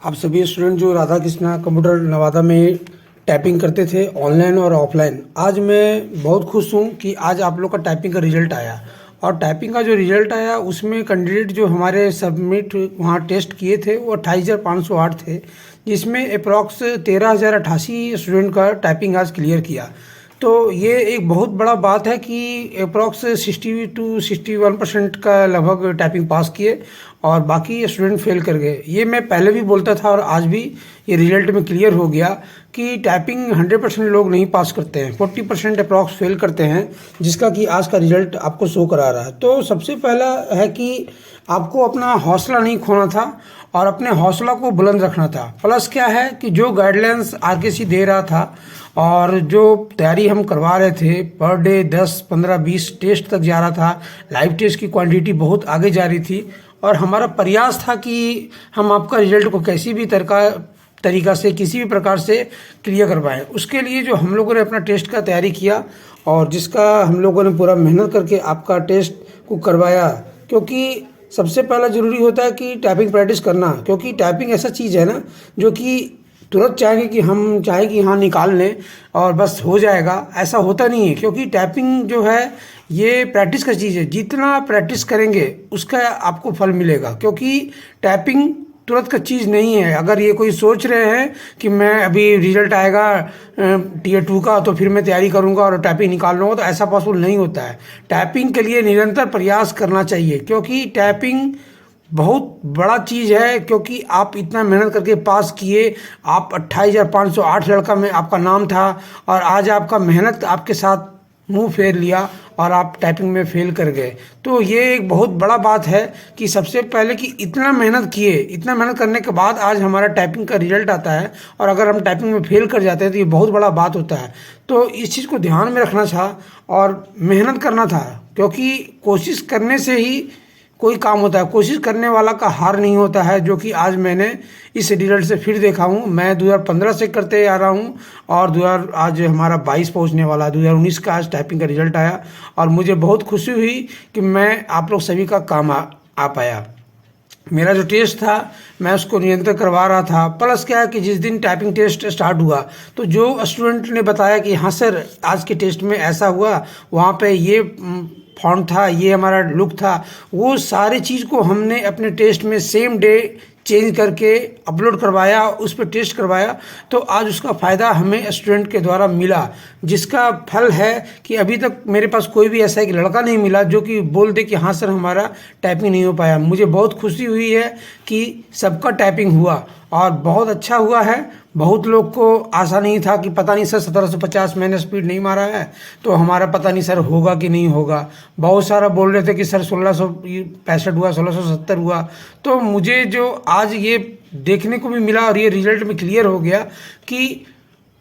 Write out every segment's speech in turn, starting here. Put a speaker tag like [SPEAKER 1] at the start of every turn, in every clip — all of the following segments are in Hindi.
[SPEAKER 1] आप सभी स्टूडेंट जो राधा कृष्णा कंप्यूटर नवादा में टाइपिंग करते थे ऑनलाइन और ऑफलाइन, आज मैं बहुत खुश हूँ कि आज आप लोग का टाइपिंग का रिजल्ट आया। और टाइपिंग का जो रिजल्ट आया उसमें कैंडिडेट जो हमारे सबमिट वहाँ टेस्ट किए थे वो 28,508 थे, जिसमें अप्रॉक्स 13,088 स्टूडेंट का टाइपिंग आज क्लियर किया। तो ये एक बहुत बड़ा बात है कि अप्रॉक्स 60 to 61% का लगभग टाइपिंग पास किए और बाकी स्टूडेंट फेल कर गए। ये मैं पहले भी बोलता था और आज भी ये रिजल्ट में क्लियर हो गया कि टाइपिंग 100% लोग नहीं पास करते हैं, 40% अप्रॉक्स फेल करते हैं, जिसका कि आज का रिजल्ट आपको शो करा रहा है। तो सबसे पहला है कि आपको अपना हौसला नहीं खोना था और अपने हौसला को बुलंद रखना था। प्लस क्या है कि जो गाइडलाइंस आरकेसी दे रहा था और जो तैयारी हम करवा रहे थे, पर डे 10, 15, 20 टेस्ट तक जा रहा था, लाइव टेस्ट की क्वांटिटी बहुत आगे जा रही थी और हमारा प्रयास था कि हम आपका रिजल्ट को कैसी भी तरीका से किसी भी प्रकार से क्लियर करवाएं। उसके लिए जो हम लोगों ने अपना टेस्ट का तैयारी किया और जिसका हम लोगों ने पूरा मेहनत करके आपका टेस्ट को करवाया, क्योंकि सबसे पहला ज़रूरी होता है कि टाइपिंग प्रैक्टिस करना, क्योंकि टाइपिंग ऐसा चीज़ है ना जो कि तुरंत चाहेंगे कि हम चाहे कि हाँ निकाल लें और बस हो जाएगा, ऐसा होता नहीं है। क्योंकि टाइपिंग जो है ये प्रैक्टिस का चीज़ है, जितना प्रैक्टिस करेंगे उसका आपको फल मिलेगा। क्योंकि टाइपिंग तुरंत का चीज़ नहीं है। अगर ये कोई सोच रहे हैं कि मैं अभी रिजल्ट आएगा Tier 2 का तो फिर मैं तैयारी करूंगा और टाइपिंग निकाल लूँगा, तो ऐसा पॉसिबल नहीं होता है। टाइपिंग के लिए निरंतर प्रयास करना चाहिए, क्योंकि टाइपिंग बहुत बड़ा चीज़ है। क्योंकि आप इतना मेहनत करके पास किए, आप 28,508 लड़का में आपका नाम था और आज आपका मेहनत आपके साथ मुंह फेर लिया और आप टाइपिंग में फेल कर गए। तो ये एक बहुत बड़ा बात है कि सबसे पहले कि इतना मेहनत किए, इतना मेहनत करने के बाद आज हमारा टाइपिंग का रिजल्ट आता है और अगर हम टाइपिंग में फेल कर जाते हैं तो ये बहुत बड़ा बात होता है। तो इस चीज़ को ध्यान में रखना था और मेहनत करना था, क्योंकि कोशिश करने से ही कोई काम होता है। कोशिश करने वाला का हार नहीं होता है, जो कि आज मैंने इस रिजल्ट से फिर देखा हूँ। मैं 2015 से करते आ रहा हूँ और आज हमारा 22 पहुँचने वाला है। 2019 का आज टाइपिंग का रिजल्ट आया और मुझे बहुत खुशी हुई कि मैं आप लोग सभी का काम आ पाया। मेरा जो टेस्ट था मैं उसको नियंत्रण करवा रहा था। प्लस क्या है कि जिस दिन टाइपिंग टेस्ट स्टार्ट हुआ तो जो स्टूडेंट ने बताया कि हाँ सर आज के टेस्ट में ऐसा हुआ, वहाँ पे ये फॉन्ट था, ये हमारा लुक था, वो सारी चीज़ को हमने अपने टेस्ट में सेम डे चेंज करके अपलोड करवाया, उस पर टेस्ट करवाया। तो आज उसका फ़ायदा हमें स्टूडेंट के द्वारा मिला, जिसका फल है कि अभी तक मेरे पास कोई भी ऐसा एक लड़का नहीं मिला जो कि बोल दे कि हाँ सर हमारा टाइपिंग नहीं हो पाया। मुझे बहुत खुशी हुई है कि सबका टाइपिंग हुआ और बहुत अच्छा हुआ है। बहुत लोग को आशा नहीं था कि पता नहीं सर 1750 मैंने स्पीड नहीं मारा है तो हमारा पता नहीं सर होगा कि नहीं होगा। बहुत सारा बोल रहे थे कि सर 1665 हुआ, 1670 हुआ। तो मुझे जो आज ये देखने को भी मिला और ये रिजल्ट में क्लियर हो गया कि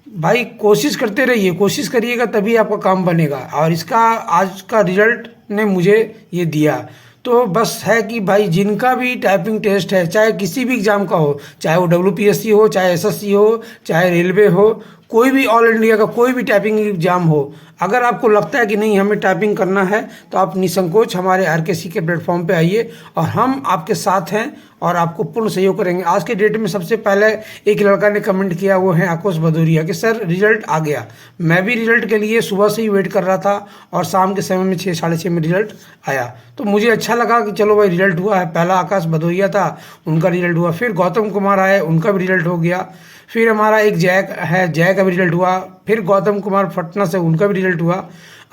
[SPEAKER 1] भाई कोशिश करते रहिए, कोशिश करिएगा तभी आपका काम बनेगा। और इसका आज का रिजल्ट ने मुझे ये दिया। तो बस है कि भाई जिनका भी टाइपिंग टेस्ट है, चाहे किसी भी एग्ज़ाम का हो, चाहे वो WPSC हो, चाहे SSC हो, चाहे रेलवे हो, कोई भी ऑल इंडिया का कोई भी टाइपिंग एग्जाम हो, अगर आपको लगता है कि नहीं हमें टाइपिंग करना है तो आप निसंकोच हमारे RKC के प्लेटफॉर्म पे आइए और हम आपके साथ हैं और आपको पूर्ण सहयोग करेंगे। आज के डेट में सबसे पहले एक लड़का ने कमेंट किया, वो है आकोश भदौरिया, कि सर रिजल्ट आ गया। मैं भी रिजल्ट के लिए सुबह से ही वेट कर रहा था और शाम के समय में 6, 6:30 में रिजल्ट आया। तो मुझे अच्छा लगा कि चलो भाई रिजल्ट हुआ है। पहला आकाश भदौरिया था, उनका रिजल्ट हुआ, फिर गौतम कुमार आए, उनका भी रिजल्ट हो गया, फिर हमारा एक जय है, जय का भी रिजल्ट हुआ, फिर गौतम कुमार पटना से उनका भी रिजल्ट हुआ,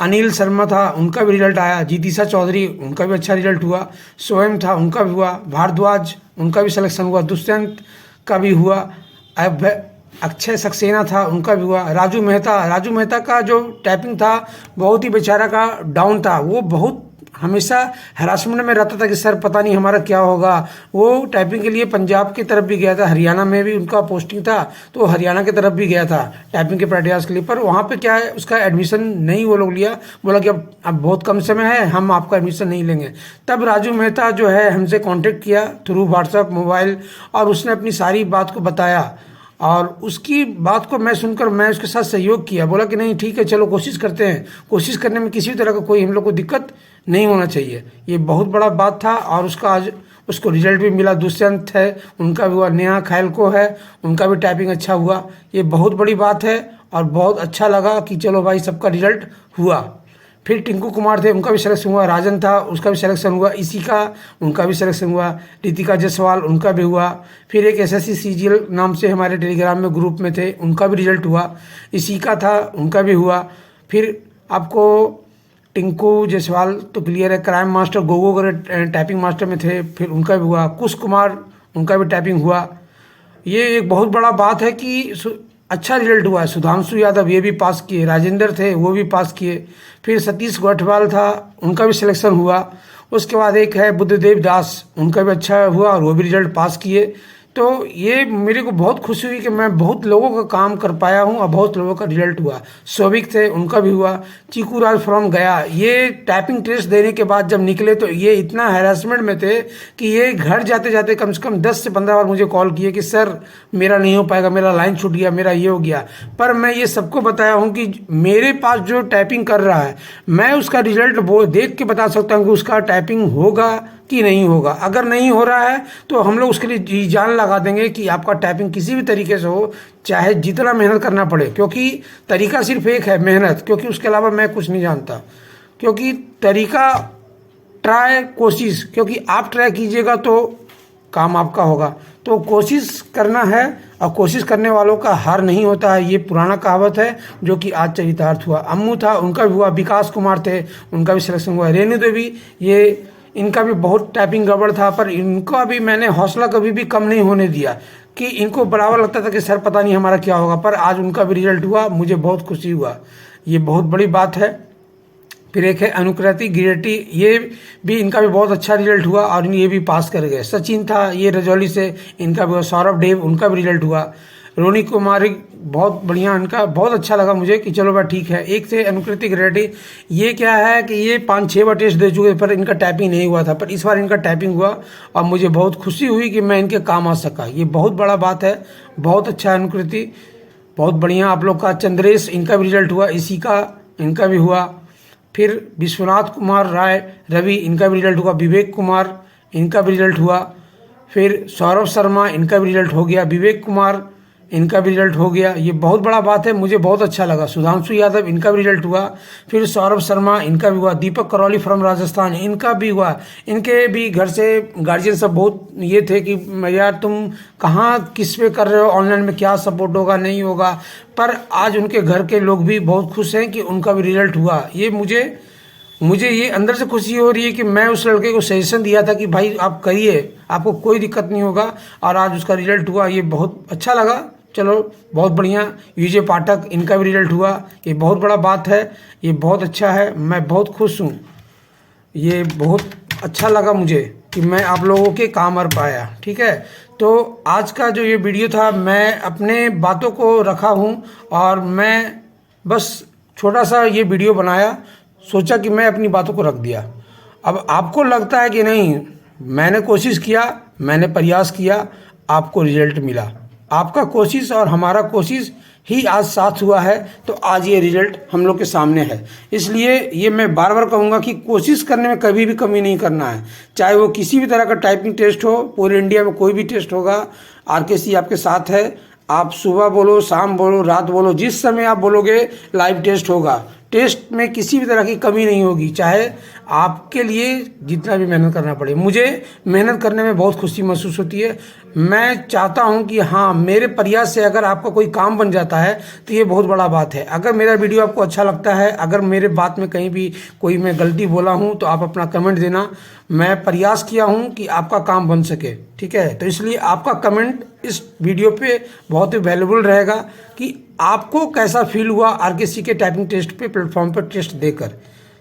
[SPEAKER 1] अनिल शर्मा था उनका भी रिजल्ट आया, जीतिशा चौधरी उनका भी अच्छा रिजल्ट हुआ, स्वयं था उनका भी हुआ, भारद्वाज उनका भी सिलेक्शन हुआ, दुष्यंत का भी हुआ, अक्षय सक्सेना था उनका भी हुआ, राजू मेहता का जो टाइपिंग था बहुत ही बेचारा का डाउन था। वो बहुत हमेशा हरासमेंट में रहता था कि सर पता नहीं हमारा क्या होगा। वो टाइपिंग के लिए पंजाब की तरफ भी गया था, हरियाणा में भी उनका पोस्टिंग था तो हरियाणा की तरफ भी गया था टाइपिंग के प्रयास के लिए। पर वहाँ पे क्या है, उसका एडमिशन नहीं वो लोग लिया, बोला कि अब बहुत कम समय है, हम आपका एडमिशन नहीं लेंगे। तब राजू मेहता जो है हमसे कांटेक्ट किया थ्रू व्हाट्सएप मोबाइल और उसने अपनी सारी बात को बताया और उसकी बात को मैं सुनकर मैं उसके साथ सहयोग किया। बोला कि नहीं ठीक है चलो कोशिश करते हैं, कोशिश करने में किसी भी तरह का कोई हम लोग को दिक्कत नहीं होना चाहिए। ये बहुत बड़ा बात था और उसका आज उसको रिजल्ट भी मिला। दुष्यंत है, उनका भी हुआ। नेहा खैल को है, उनका भी टाइपिंग अच्छा हुआ। ये बहुत बड़ी बात है और बहुत अच्छा लगा कि चलो भाई सबका रिजल्ट हुआ। फिर टिंकू कुमार थे, उनका भी सिलेक्शन हुआ। राजन था, उसका भी सिलेक्शन हुआ। इसी का उनका भी सिलेक्शन हुआ। रितिका जायसवाल, उनका भी हुआ। फिर एक एसएससी सीजीएल नाम से हमारे टेलीग्राम में ग्रुप में थे, उनका भी रिजल्ट हुआ। इसी का था, उनका भी हुआ। फिर आपको टिंकू जायसवाल तो क्लियर है, क्राइम मास्टर गोगो कर टाइपिंग मास्टर में थे, फिर उनका भी हुआ। कुश कुमार, उनका भी टाइपिंग हुआ। ये एक बहुत बड़ा बात है कि अच्छा रिजल्ट हुआ है। सुधांशु यादव ये भी पास किए, राजेंद्र थे वो भी पास किए। फिर सतीश गोठवाल था, उनका भी सिलेक्शन हुआ। उसके बाद एक है बुद्धदेव दास, उनका भी अच्छा हुआ और वो भी रिजल्ट पास किए। तो ये मेरे को बहुत खुशी हुई कि मैं बहुत लोगों का काम कर पाया हूँ और बहुत लोगों का रिजल्ट हुआ। सौभिक थे, उनका भी हुआ। चीकू राज फ्रॉम गया, ये टाइपिंग टेस्ट देने के बाद जब निकले तो ये इतना हैरेसमेंट में थे कि ये घर जाते जाते कम से कम 10 से 15 बार मुझे कॉल किए कि सर मेरा नहीं हो पाएगा, मेरा लाइन छूट गया, मेरा ये हो गया। पर मैं ये सबको बताया हूँ कि मेरे पास जो टाइपिंग कर रहा है मैं उसका रिजल्ट वो देख के बता सकता हूँ कि उसका टाइपिंग होगा कि नहीं होगा। अगर नहीं हो रहा है तो हम लोग उसके लिए जी जान लगा देंगे कि आपका टाइपिंग किसी भी तरीके से हो, चाहे जितना मेहनत करना पड़े, क्योंकि तरीका सिर्फ एक है, मेहनत। क्योंकि उसके अलावा मैं कुछ नहीं जानता। क्योंकि तरीका ट्राई, कोशिश, क्योंकि आप ट्राई कीजिएगा तो काम आपका होगा। तो कोशिश करना है और कोशिश करने वालों का हार नहीं होता है, ये पुराना कहावत है जो कि आज चरितार्थ हुआ। अम्मू था, उनका भी हुआ। विकास कुमार थे, उनका भी सिलेक्शन हुआ। रेणु देवी, ये इनका भी बहुत टाइपिंग गड़बड़ था, पर इनका भी मैंने हौसला कभी भी कम नहीं होने दिया कि इनको बराबर लगता था कि सर पता नहीं हमारा क्या होगा। पर आज उनका भी रिजल्ट हुआ, मुझे बहुत खुशी हुआ, ये बहुत बड़ी बात है। फिर एक है अनुकृति गिरेटी, ये भी इनका भी बहुत अच्छा रिजल्ट हुआ और ये भी पास कर गए। सचिन था, ये रजौली से, इनका भी हुआ। सौरभ देव, उनका भी रिजल्ट हुआ। रोनी कुमारी, बहुत बढ़िया, इनका बहुत अच्छा लगा मुझे कि चलो भाई ठीक है। एक थे अनुकृति गिरेटी, ये क्या है कि ये 5-6 बार टेस्ट दे चुके पर इनका टाइपिंग नहीं हुआ था, पर इस बार इनका टाइपिंग हुआ और मुझे बहुत खुशी हुई कि मैं इनके काम आ सका। ये बहुत बड़ा बात है, बहुत अच्छा है अनुकृति, बहुत बढ़िया आप लोग का। चंद्रेश, इनका भी रिजल्ट हुआ। इसी का, इनका भी हुआ। फिर विश्वनाथ कुमार राय रवि, इनका भी रिजल्ट हुआ। विवेक कुमार, इनका भी रिजल्ट हुआ। फिर सौरभ शर्मा, इनका भी रिजल्ट हो गया। विवेक कुमार, इनका भी रिजल्ट हो गया। ये बहुत बड़ा बात है, मुझे बहुत अच्छा लगा। सुधांशु यादव, इनका भी रिजल्ट हुआ। फिर सौरभ शर्मा, इनका भी हुआ। दीपक करौली फ्रॉम राजस्थान, इनका भी हुआ। इनके भी घर से गार्जियन सब बहुत ये थे कि यार तुम कहाँ किस पे कर रहे हो, ऑनलाइन में क्या सपोर्ट होगा नहीं होगा। पर आज उनके घर के लोग भी बहुत खुश हैं कि उनका भी रिजल्ट हुआ। ये मुझे ये अंदर से खुशी हो रही है कि मैं उस लड़के को सजेशन दिया था कि भाई आप करिए, आपको कोई दिक्कत नहीं होगा, और आज उसका रिजल्ट हुआ। ये बहुत अच्छा लगा। चलो बहुत बढ़िया। विजय पाठक, इनका भी रिजल्ट हुआ। ये बहुत बड़ा बात है, ये बहुत अच्छा है, मैं बहुत खुश हूँ। ये बहुत अच्छा लगा मुझे कि मैं आप लोगों के काम आ पाया। ठीक है, तो आज का जो ये वीडियो था, मैं अपने बातों को रखा हूँ और मैं बस छोटा सा ये वीडियो बनाया, सोचा कि मैं अपनी बातों को रख दिया। अब आपको लगता है कि नहीं, मैंने कोशिश किया, मैंने प्रयास किया, आपको रिजल्ट मिला। आपका कोशिश और हमारा कोशिश ही आज साथ हुआ है, तो आज ये रिजल्ट हम लोग के सामने है। इसलिए ये मैं बार बार कहूँगा कि कोशिश करने में कभी भी कमी नहीं करना है। चाहे वो किसी भी तरह का टाइपिंग टेस्ट हो, पूरे इंडिया में कोई भी टेस्ट होगा, आरकेसी आपके साथ है। आप सुबह बोलो, शाम बोलो, रात बोलो, जिस समय आप बोलोगे लाइव टेस्ट होगा। टेस्ट में किसी भी तरह की कमी नहीं होगी, चाहे आपके लिए जितना भी मेहनत करना पड़े। मुझे मेहनत करने में बहुत खुशी महसूस होती है। मैं चाहता हूं कि हाँ, मेरे प्रयास से अगर आपका कोई काम बन जाता है तो ये बहुत बड़ा बात है। अगर मेरा वीडियो आपको अच्छा लगता है, अगर मेरे बात में कहीं भी कोई मैं गलती बोला हूं तो आप अपना कमेंट देना। मैं प्रयास किया हूं कि आपका काम बन सके। ठीक है, तो इसलिए आपका कमेंट इस वीडियो पे बहुत ही वैल्यूबल रहेगा कि आपको कैसा फील हुआ आरकेसी के टाइपिंग टेस्ट पे, प्लेटफॉर्म पर टेस्ट देकर।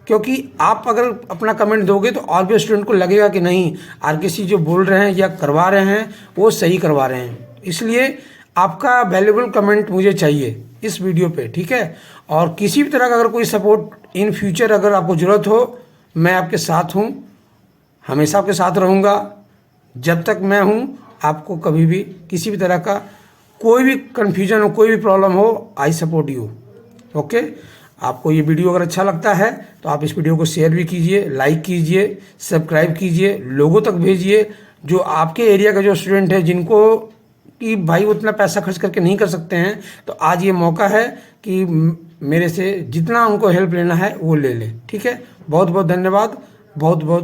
[SPEAKER 1] क्योंकि आप अगर अपना कमेंट दोगे तो और भी स्टूडेंट को लगेगा कि नहीं, आरकेसी जो बोल रहे हैं या करवा रहे हैं वो सही करवा रहे हैं। इसलिए आपका वैल्यूबल कमेंट मुझे चाहिए इस वीडियो पे। ठीक है, और किसी भी तरह का अगर कोई सपोर्ट इन फ्यूचर अगर आपको ज़रूरत हो, मैं आपके साथ हूँ, हमेशा आपके साथ रहूँगा। जब तक मैं हूँ, आपको कभी भी किसी भी तरह का कोई भी कन्फ्यूजन हो, कोई भी प्रॉब्लम हो, आई सपोर्ट यू। ओके, आपको ये वीडियो अगर अच्छा लगता है तो आप इस वीडियो को शेयर भी कीजिए, लाइक कीजिए, सब्सक्राइब कीजिए, लोगों तक भेजिए, जो आपके एरिया का जो स्टूडेंट है जिनको कि भाई उतना पैसा खर्च करके नहीं कर सकते हैं, तो आज ये मौका है कि मेरे से जितना उनको हेल्प लेना है वो ले ले। ठीक है, बहुत बहुत धन्यवाद, बहुत बहुत